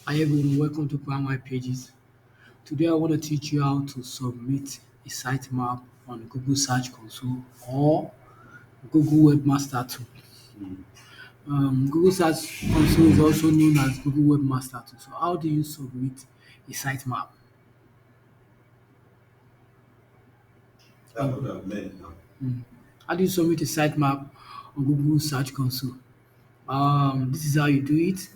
Hi everyone, welcome to Plan My Pages. Today I want to teach you how to submit a sitemap on Google Search Console or Google Webmaster tool. Google Search Console is also known as Google Webmaster tool. So how do you submit a sitemap? That's what I've learned now. How do you submit a sitemap on Google Search Console? This is how you do it.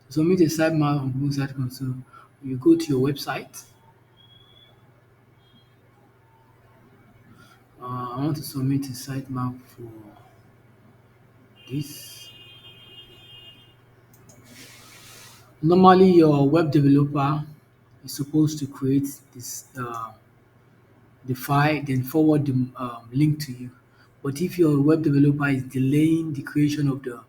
To submit a sitemap on Google Search Console, you go to your website. I want to submit a sitemap for this. Normally, your web developer is supposed to create the file, then forward the link to you. But if your web developer is delaying the creation of the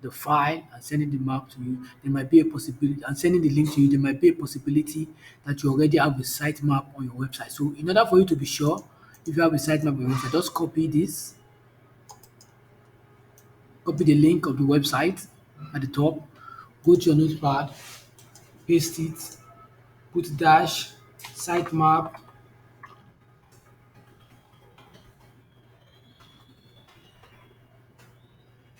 file and sending the map to you, there might be a possibility, and sending the link to you, there might be a possibility that you already have a sitemap on your website. So, in order for you to be sure if you have a sitemap on your website, just copy this, copy the link of the website at the top, go to your notepad, paste it, put dash sitemap,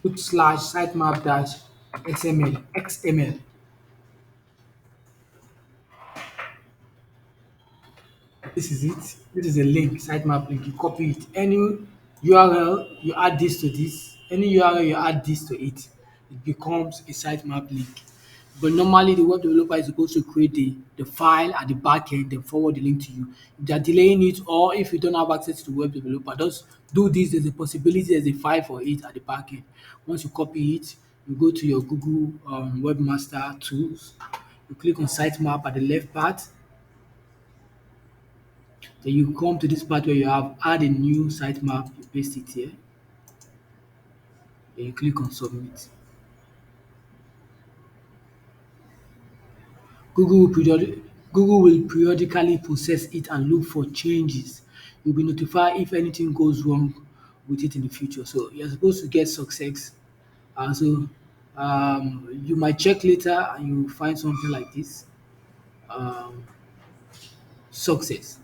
put slash sitemap dash XML. This is it. This is a link, sitemap link. You copy it. Any URL, you add this to this. Any URL, you add this to it. It becomes a sitemap link. But normally, the web developer is supposed to create the file at the back end, then forward the link to you. If they're delaying it, or if you don't have access to the web developer, just do this. There's a possibility there's a file for it at the back end. Once you copy it, you go to your Google Webmaster tools. You click on sitemap at the left part. Then you come to this part where you have add a new sitemap, you paste it here, then you click on submit. Google will periodically process it and look for changes. You'll be notified if anything goes wrong with it in the future. So you're supposed to get success. You might check later and you find something like this. Um, Success.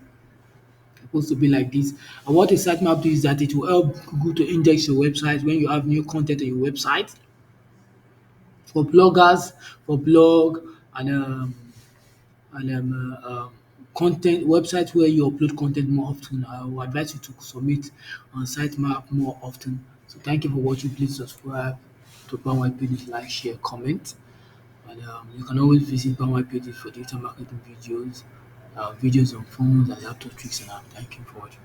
Supposed to be like this. And what a sitemap do is that it will help Google to index your website when you have new content on your website. For bloggers, for blog and content websites where you upload content more often. I will advise you to submit on sitemap more often. So thank you for watching. Please subscribe to Power Pages, like, share, comment. And you can always visit Power Pages for digital marketing videos, videos on phones and laptop tricks and app. Thank you for watching.